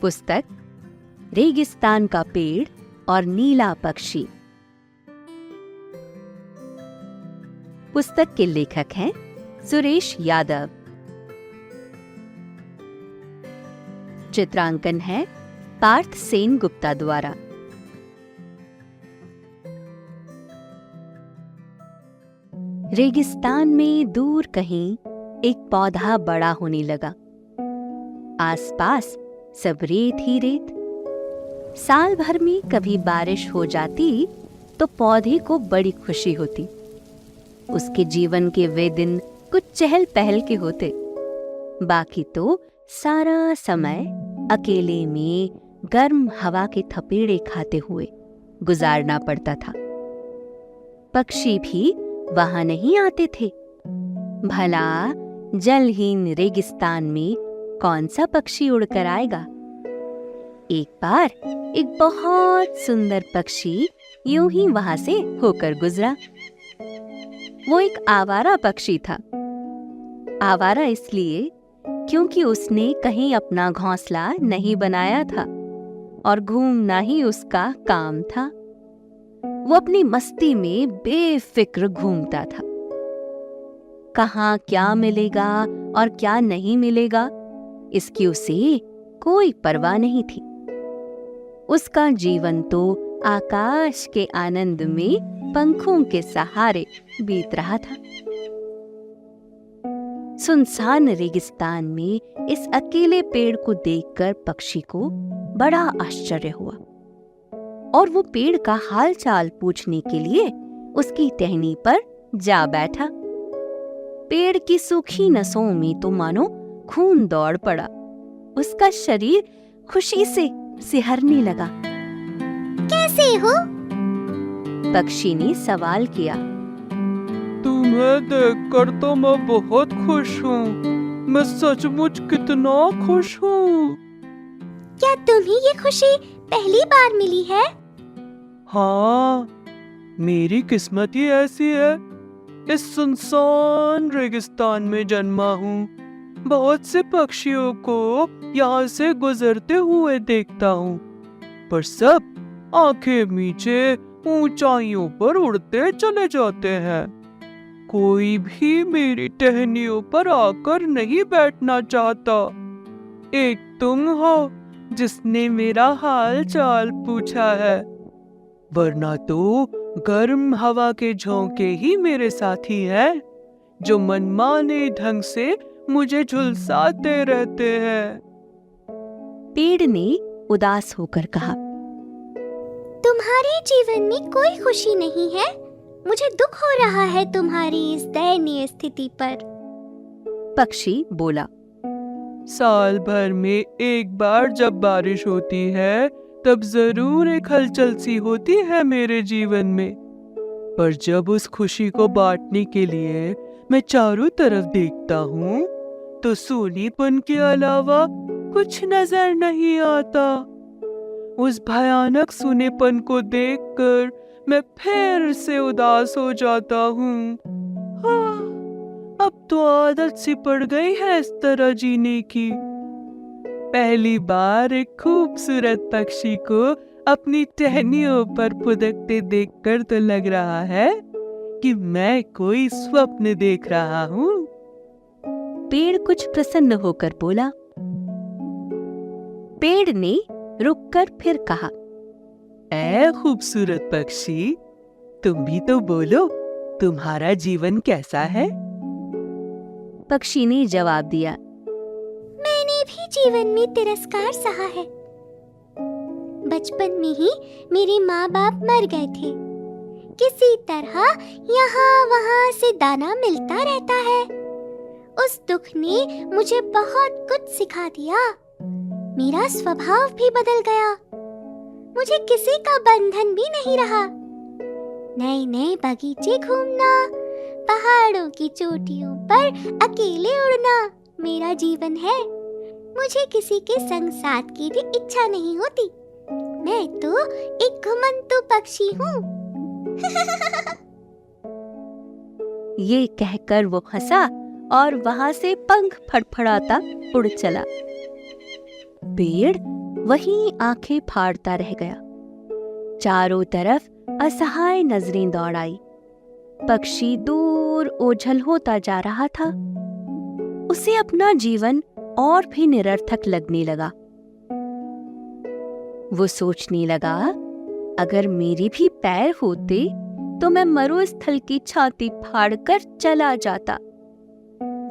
पुस्तक रेगिस्तान का पेड़ और नीला पक्षी। पुस्तक के लेखक हैं सुरेश यादव। चित्रांकन है पार्थ सेन गुप्ता द्वारा। रेगिस्तान में दूर कहीं एक पौधा बड़ा होने लगा। आसपास सब रेत ही रेत। साल भर में कभी बारिश हो जाती तो पौधे को बड़ी खुशी होती। उसके जीवन के वे दिन कुछ चहल पहल के होते। बाकी तो सारा समय अकेले में गर्म हवा के थपेड़े खाते हुए गुजारना पड़ता था। पक्षी भी वहां नहीं आते थे। भला जलहीन रेगिस्तान में कौन सा पक्षी उड़कर आएगा? एक बार एक बहुत सुंदर पक्षी यूं ही वहां से होकर गुजरा। वो एक आवारा पक्षी था। आवारा इसलिए क्योंकि उसने कहीं अपना घोंसला नहीं बनाया था और घूमना ही उसका काम था। वो अपनी मस्ती में बेफिक्र घूमता था। कहाँ क्या मिलेगा और क्या नहीं मिलेगा, इसकी उसे कोई परवाह नहीं थी। उसका जीवन तो आकाश के आनंद में पंखों के सहारे बीत रहा था। सुनसान रेगिस्तान में इस अकेले पेड़ को देखकर पक्षी को बड़ा आश्चर्य हुआ और वो पेड़ का हाल चाल पूछने के लिए उसकी टहनी पर जा बैठा। पेड़ की सूखी नसों में तो मानो खून दौड़ पड़ा। उसका शरीर खुशी से सिहरने लगा। कैसे हो? पक्षी ने सवाल किया। तुम्हें देखकर तो मैं बहुत खुश हूँ। मैं सचमुच कितना खुश हूँ। क्या तुम्हें ये खुशी पहली बार मिली है? हाँ, मेरी किस्मत ही ऐसी है। इस सुनसान रेगिस्तान में जन्मा हूँ। बहुत से पक्षियों को यहाँ से गुजरते हुए देखता हूँ, पर सब आंखें मीचे ऊंचाइयों पर उड़ते चले जाते हैं। कोई भी मेरी टहनियों पर आकर नहीं बैठना चाहता। एक तुम हो जिसने मेरा हाल चाल पूछा है, वरना तो गर्म हवा के झोंके ही मेरे साथी हैं, जो मनमाने ढंग से मुझे झुलसाते रहते हैं। पेड़ ने उदास होकर कहा। तुम्हारे जीवन में कोई खुशी नहीं है। मुझे दुख हो रहा है तुम्हारी इस दयनीय स्थिति पर। पक्षी बोला। साल भर में एक बार जब बारिश होती है तब जरूर एक हलचल सी होती है मेरे जीवन में, पर जब उस खुशी को बांटने के लिए मैं चारों तरफ देखता हूँ तो सूनीपन के अलावा कुछ नजर नहीं आता। उस भयानक सूनेपन को देखकर मैं फिर से उदास हो जाता हूँ। हाँ, अब तो आदत सी पड़ गई है इस तरह जीने की। पहली बार एक खूबसूरत पक्षी को अपनी टहनियों पर फुदकते देखकर तो लग रहा है कि मैं कोई स्वप्न देख रहा हूँ। पेड़ कुछ प्रसन्न होकर बोला। पेड़ ने रुककर फिर कहा। ऐ खूबसूरत पक्षी, तुम भी तो बोलो, तुम्हारा जीवन कैसा है? पक्षी ने जवाब दिया। मैंने भी जीवन में तिरस्कार सहा है। बचपन में ही मेरे माँ बाप मर गए थे। किसी तरह यहाँ वहाँ से दाना मिलता रहता है। उस दुख ने मुझे बहुत कुछ सिखा दिया। मेरा स्वभाव भी बदल गया। मुझे किसी का बंधन भी नहीं रहा। नए नए बगीचे घूमना, पहाड़ों की चोटियों पर अकेले उड़ना मेरा जीवन है। मुझे किसी के संग साथ की भी इच्छा नहीं होती। मैं तो एक घुमंतु पक्षी हूँ। ये कहकर वो हंसा और वहां से पंख फड़फड़ाता उड़ चला। पेड़ वहीं आंखें फाड़ता रह गया। चारों तरफ असहाय नजरें दौड़ आई। पक्षी दूर ओझल होता जा रहा था। उसे अपना जीवन और भी निरर्थक लगने लगा। वो सोचने लगा, अगर मेरे भी पैर होते तो मैं मरुस्थल की छाती फाड़कर चला जाता।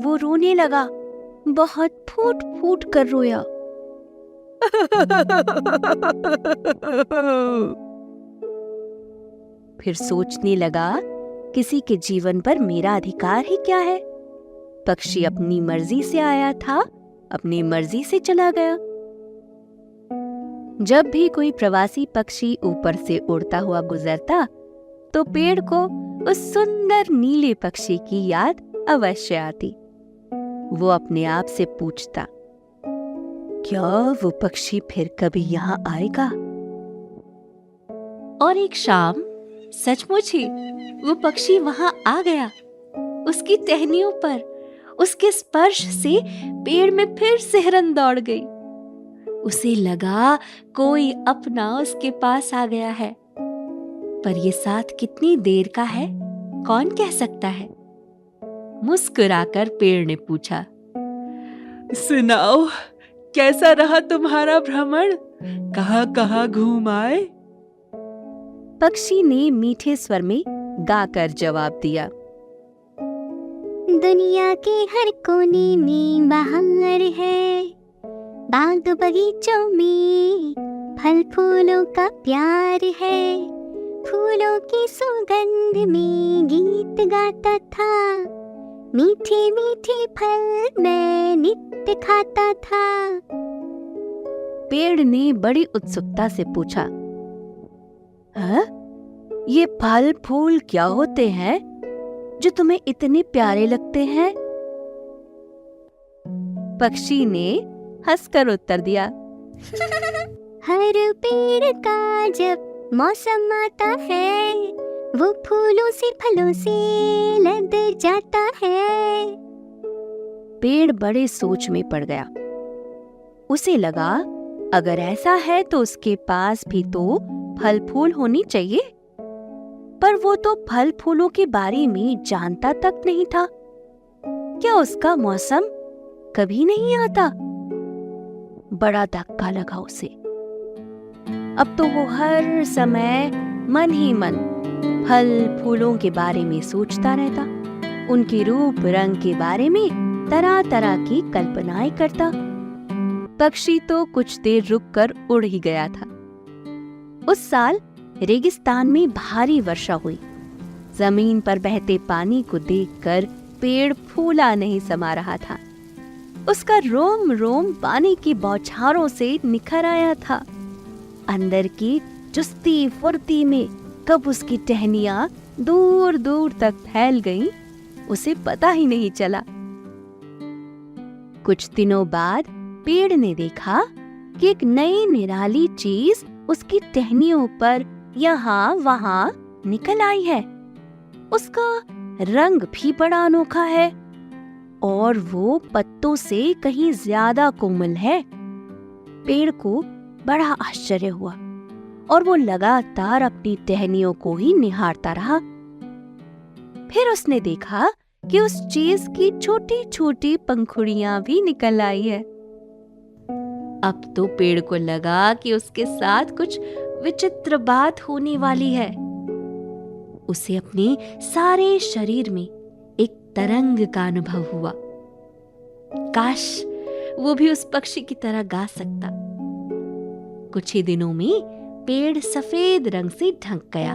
वो रोने लगा, बहुत फूट फूट कर रोया। फिर सोचने लगा, किसी के जीवन पर मेरा अधिकार ही क्या है। पक्षी अपनी मर्जी से आया था, अपनी मर्जी से चला गया। जब भी कोई प्रवासी पक्षी ऊपर से उड़ता हुआ गुजरता तो पेड़ को उस सुंदर नीले पक्षी की याद अवश्य आती। वो अपने आप से पूछता, क्या वो पक्षी फिर कभी यहाँ आएगा? और एक शाम सचमुच ही वो पक्षी वहां आ गया। उसकी टहनियों पर उसके स्पर्श से पेड़ में फिर सिहरन दौड़ गई। उसे लगा कोई अपना उसके पास आ गया है, पर ये साथ कितनी देर का है, कौन कह सकता है। मुस्कुराकर पेड़ ने पूछा, सुनाओ, कैसा रहा तुम्हारा भ्रमण? कहाँ कहाँ घूम आए? पक्षी ने मीठे स्वर में गाकर जवाब दिया, दुनिया के हर कोने में बहार है, बाग बगीचों में फल फूलों का प्यार है, फूलों की सुगंध में गीत गाता था, मीठे मीठे फल मैं नित्य खाता था। पेड़ ने बड़ी उत्सुकता से पूछा, हाँ? ये फल फूल क्या होते हैं जो तुम्हें इतने प्यारे लगते हैं? पक्षी ने हंसकर उत्तर दिया, हर पेड़ का जब मौसम आता है, वो फूलों से फलों से लद जाता है। पेड़ बड़े सोच में पड़ गया। उसे लगा, अगर ऐसा है तो उसके पास भी तो फल फूल होनी चाहिए, पर वो तो फल फूलों के बारे में जानता तक नहीं था। क्या उसका मौसम कभी नहीं आता? बड़ा धक्का लगा उसे। अब तो वो हर समय मन ही मन फल फूलों के बारे में सोचता रहता, उनके रूप रंग के बारे में तरह तरह की कल्पनाएं करता। पक्षी तो कुछ देर रुककर उड़ ही गया था। उस साल रेगिस्तान में भारी वर्षा हुई। जमीन पर बहते पानी को देखकर पेड़ फूला नहीं समा रहा था। उसका रोम रोम पानी की बौछारों से निखर आया था। अंदर की चुस्ती फुर्ती में कब उसकी टहनियां दूर दूर तक फैल गईं, उसे पता ही नहीं चला। कुछ दिनों बाद पेड़ ने देखा कि एक नई निराली चीज उसकी टहनियों पर यहाँ वहाँ निकल आई है। उसका रंग भी बड़ा अनोखा है और वो पत्तों से कहीं ज्यादा कोमल है। पेड़ को बड़ा आश्चर्य हुआ और वो लगातार अपनी टहनियों को ही निहारता रहा। फिर उसने देखा कि उस चीज की छोटी छोटी पंखुड़ियां भी निकल आई है। अब तो पेड़ को लगा कि उसके साथ कुछ विचित्र बात होने वाली है। उसे अपने सारे शरीर में एक तरंग का अनुभव हुआ। काश वो भी उस पक्षी की तरह गा सकता। कुछ ही दिनों में पेड़ सफेद रंग से ढंक गया।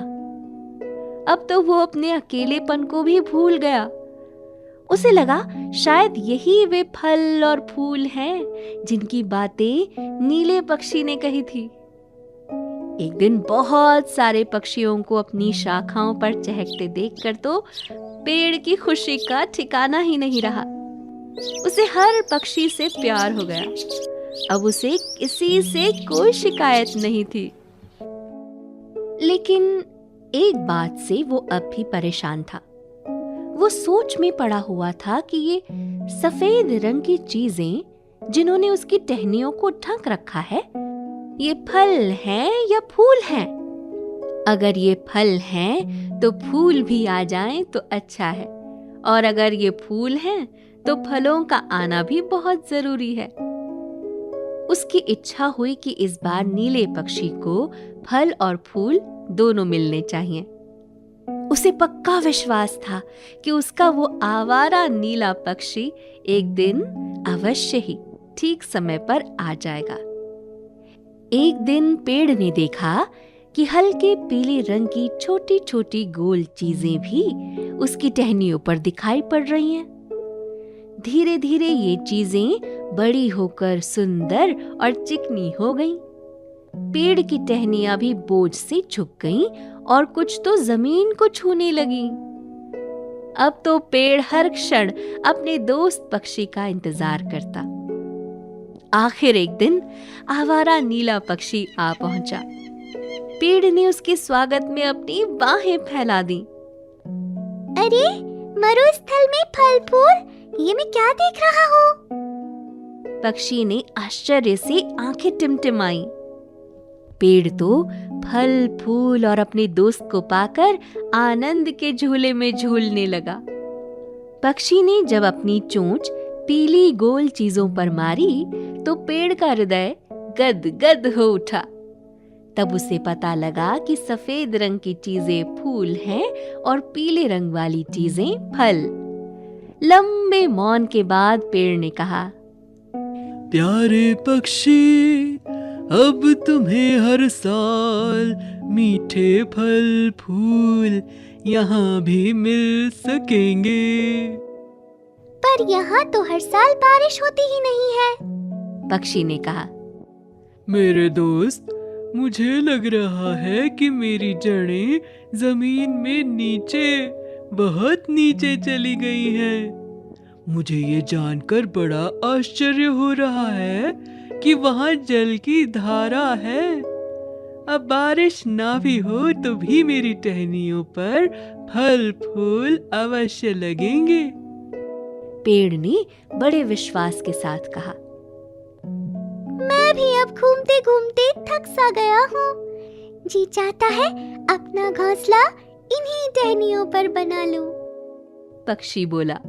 अब तो वो अपने अकेलेपन को भी भूल गया। उसे लगा शायद यही वे फल और फूल हैं जिनकी बातें नीले पक्षी ने कही थी। एक दिन बहुत सारे पक्षियों को अपनी शाखाओं पर चहकते देखकर तो पेड़ की खुशी का ठिकाना ही नहीं रहा। उसे हर पक्षी से प्यार हो गया। अब उसे किसी से कोई शिकायत नहीं थी। लेकिन एक बात से वो अब भी परेशान था। वो सोच में पड़ा हुआ था कि ये सफेद रंग की चीजें जिन्होंने उसकी टहनियों को ढक रखा है, ये फल हैं या फूल हैं? अगर ये फल हैं तो फूल भी आ जाएं तो अच्छा है, और अगर ये फूल हैं तो फलों का आना भी बहुत जरूरी है। उसकी इच्छा हुई कि इस बार नीले पक्षी को फल और फूल दोनों मिलने चाहिए। उसे पक्का विश्वास था कि उसका वो आवारा नीला पक्षी एक दिन अवश्य ही ठीक समय पर आ जाएगा। एक दिन पेड़ ने देखा कि हल्के पीले रंग की छोटी छोटी गोल चीजें भी उसकी टहनियों पर दिखाई पड़ रही हैं। धीरे धीरे ये चीजें बड़ी होकर सुंदर और चिकनी हो गईं। पेड़ की टहनियां भी बोझ से झुक गईं और कुछ तो जमीन को छूने लगी। अब तो पेड़ हर क्षण अपने दोस्त पक्षी का इंतजार करता। आखिर एक दिन आवारा नीला पक्षी आ पहुंचा। पेड़ ने उसके स्वागत में अपनी बाहें फैला दी। अरे मरुस्थल में फल फूल, ये मैं क्या देख रहा हूँ? पक्षी ने आश्चर्य से आंखें टिमटिमाई। पेड़ तो फल फूल और अपने दोस्त को पाकर आनंद के झूले में झूलने लगा। पक्षी ने जब अपनी चोंच पीली गोल चीजों पर मारी तो पेड़ का हृदय गदगद हो उठा। तब उसे पता लगा कि सफेद रंग की चीजें फूल हैं और पीले रंग वाली चीजें फल। लंबे मौन के बाद पेड़ ने कहा, प्यारे पक्षी, अब तुम्हें हर साल मीठे फल फूल यहाँ भी मिल सकेंगे। पर यहाँ तो हर साल बारिश होती ही नहीं है। पक्षी ने कहा। मेरे दोस्त, मुझे लग रहा है कि मेरी जड़ें जमीन में नीचे, बहुत नीचे चली गई हैं। मुझे ये जानकर बड़ा आश्चर्य हो रहा है कि वहाँ जल की धारा है। अब बारिश ना भी हो तो भी मेरी टहनियों पर फल फूल अवश्य लगेंगे। पेड़ ने बड़े विश्वास के साथ कहा। मैं भी अब घूमते घूमते थक सा गया हूँ। जी चाहता है अपना घोंसला इन्हीं टहनियों पर बना लूं। पक्षी बोला।